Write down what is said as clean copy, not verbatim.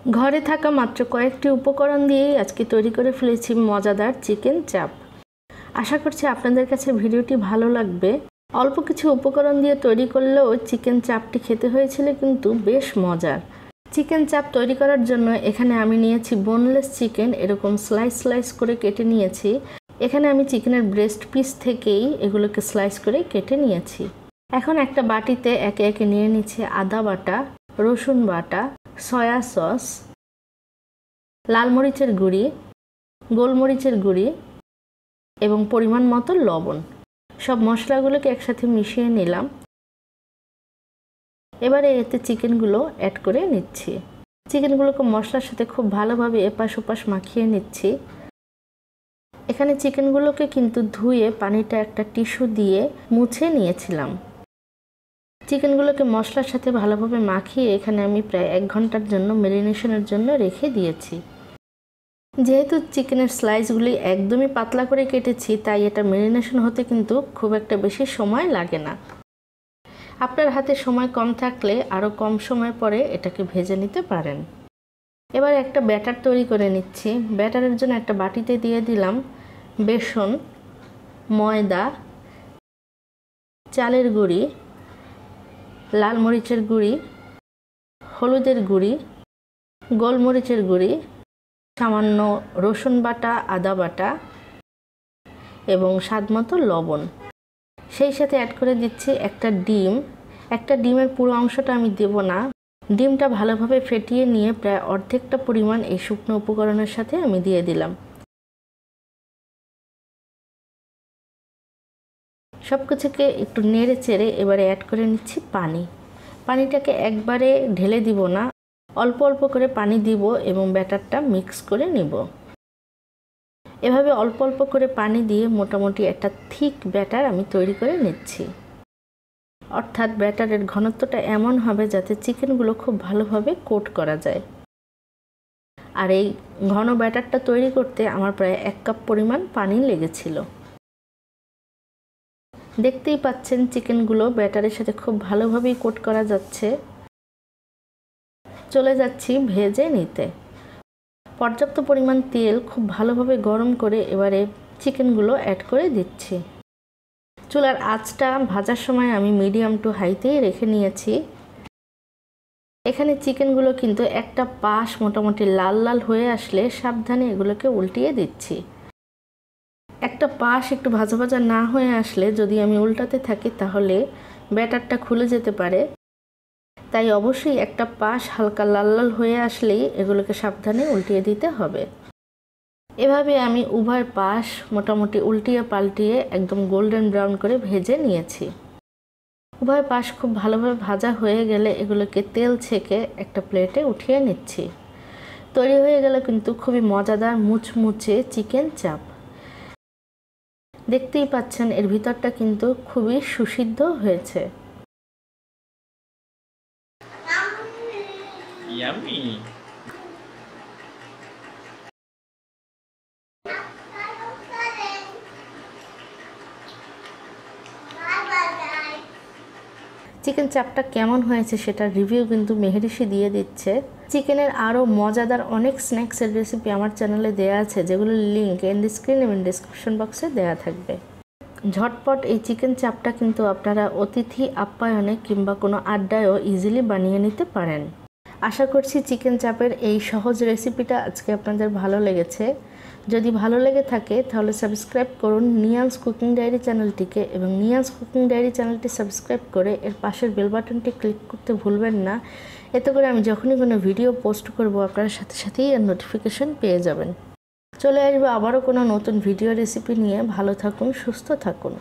ঘরে থাকা মাত্র কয়েকটি উপকরণ দিয়েই আজকে তৈরি করে ফেলেছি মজাদার চিকেন চাপ। আশা করছি আপনাদের কাছে ভিডিওটি ভালো লাগবে। অল্প কিছু উপকরণ দিয়ে তৈরি করলেও চিকেন চাপটি খেতে হয়েছিল কিন্তু বেশ মজার। চিকেন চাপ তৈরি করার জন্য এখানে আমি নিয়েছি বোনলেস চিকেন, এরকম স্লাইস স্লাইস করে কেটে নিয়েছি। এখানে আমি চিকেনের ব্রেস্ট পিস থেকেই এগুলোকে স্লাইস করে কেটে নিয়েছি। এখন একটা বাটিতে একে একে নিয়ে নিচ্ছি আদা বাটা, রসুন বাটা, সয়া সস, লাল মরিচের গুঁড়ি, গোলমরিচের গুঁড়ি এবং পরিমাণ মতো লবণ। সব মশলাগুলোকে একসাথে মিশিয়ে নিলাম। এবারে এতে চিকেনগুলো অ্যাড করে নিচ্ছি। চিকেনগুলোকে মশলার সাথে খুব ভালোভাবে এপাশ ওপাশ মাখিয়ে নিচ্ছি। এখানে চিকেনগুলোকে কিন্তু ধুয়ে পানিটা একটা টিস্যু দিয়ে মুছে নিয়েছিলাম। চিকেনগুলোকে মশলার সাথে ভালোভাবে মাখিয়ে এখানে আমি প্রায় 1 ঘন্টার জন্য ম্যারিনেশনের জন্য রেখে দিয়েছি। যেহেতু চিকেনের স্লাইসগুলি একদমই পাতলা করে কেটেছি, তাই এটা ম্যারিনেশন হতে কিন্তু খুব একটা বেশি সময় লাগে না। আপনার হাতে সময় কম থাকলে আরও কম সময় পরে এটাকে ভেজে নিতে পারেন। এবার একটা ব্যাটার তৈরি করে নিচ্ছি। ব্যাটারের জন্য একটা বাটিতে দিয়ে দিলাম বেসন, ময়দা, চালের গুঁড়ি, লাল মরিচের গুঁড়ি, হলুদের গুঁড়ি, গোলমরিচের গুঁড়ি, সামান্য রসুন বাটা, আদা বাটা এবং স্বাদমতো লবণ। সেই সাথে অ্যাড করে দিচ্ছি একটা ডিম। একটা ডিমের পুরো অংশটা আমি দেব না। ডিমটা ভালোভাবে ফেটিয়ে নিয়ে প্রায় অর্ধেকটা পরিমাণ এই শুকনো উপকরণের সাথে আমি দিয়ে দিলাম। সব কিছুকে একটু নেড়ে চেড়ে এবারে অ্যাড করে নিচ্ছি পানি। পানিটাকে একবারে ঢেলে দিব না, অল্প অল্প করে পানি দিব এবং ব্যাটারটা মিক্স করে নিব। এভাবে অল্প অল্প করে পানি দিয়ে মোটামুটি একটা থিক ব্যাটার আমি তৈরি করে নিচ্ছি। অর্থাৎ ব্যাটারের ঘনত্বটা এমন হবে যাতে চিকেনগুলো খুব ভালোভাবে কোট করা যায়। আর এই ঘন ব্যাটারটা তৈরি করতে আমার প্রায় 1 কাপ পরিমাণ পানি লেগেছিল। দেখতেই পাচ্ছেন চিকেনগুলো ব্যাটারের সাথে খুব ভালোভাবেই কোট করা যাচ্ছে। চলে যাচ্ছি ভেজে নিতে। পর্যাপ্ত পরিমাণ তেল খুব ভালোভাবে গরম করে এবারে চিকেনগুলো অ্যাড করে দিচ্ছি। চুলার আঁচটা ভাজার সময় আমি মিডিয়াম টু হাইতেই রেখে নিয়েছি। এখানে চিকেনগুলো কিন্তু একটা পাশ মোটামুটি লাল লাল হয়ে আসলে সাবধানে এগুলোকে উল্টিয়ে দিচ্ছি। একটা পাশ একটু ভাজা ভাজা না হয়ে আসলে যদি আমি উল্টাতে থাকি তাহলে ব্যাটারটা খুলে যেতে পারে। তাই অবশ্যই একটা পাশ হালকা লাল লাল হয়ে আসলেই এগুলোকে সাবধানে উল্টিয়ে দিতে হবে। এভাবে আমি উভয় পাশ মোটামুটি উল্টিয়ে পাল্টিয়ে একদম গোল্ডেন ব্রাউন করে ভেজে নিয়েছি। উভয় পাশ খুব ভালোভাবে ভাজা হয়ে গেলে এগুলোকে তেল ছেঁকে একটা প্লেটে উঠিয়ে নিচ্ছি। তৈরি হয়ে গেল কিন্তু খুবই মজাদার মুচমুচে চিকেন চাপ। দেখতেই পাচ্ছেন এর ভিতরটা কিন্তু খুবই সুসিদ্ধ হয়েছে। Yummy. চিকেন চাপটা কেমন হয়েছে সেটার রিভিউ কিন্তু মেহেরিশি দিয়ে দিচ্ছে। চিকেনের আরও মজাদার অনেক স্ন্যাক্সের রেসিপি আমার চ্যানেলে দেওয়া আছে, যেগুলোর লিঙ্ক এন্ড স্ক্রিন এবং ডিসক্রিপশন বক্সে দেওয়া থাকবে। ঝটপট এই চিকেন চাপটা কিন্তু আপনারা অতিথি আপ্যায়নে কিংবা কোনো আড্ডায়ও ইজিলি বানিয়ে নিতে পারেন। আশা করছি চিকেন চাপের এই সহজ রেসিপিটা আজকে আপনাদের ভালো লেগেছে। যদি ভালো লেগে থাকে তাহলে সাবস্ক্রাইব করুন নিয়ান্স কুকিং ডায়েরি চ্যানেলটিকে এবং নিয়ান্স কুকিং ডায়েরি চ্যানেলটি সাবস্ক্রাইব করে এর পাশের বেল বাটনটি ক্লিক করতে ভুলবেন না। এতে করে আমি যখনই কোনো ভিডিও পোস্ট করব আপনারা সাথে সাথেই এর নোটিফিকেশন পেয়ে যাবেন। চলে আসবো আবারও কোনো নতুন ভিডিও রেসিপি নিয়ে। ভালো থাকুন, সুস্থ থাকুন।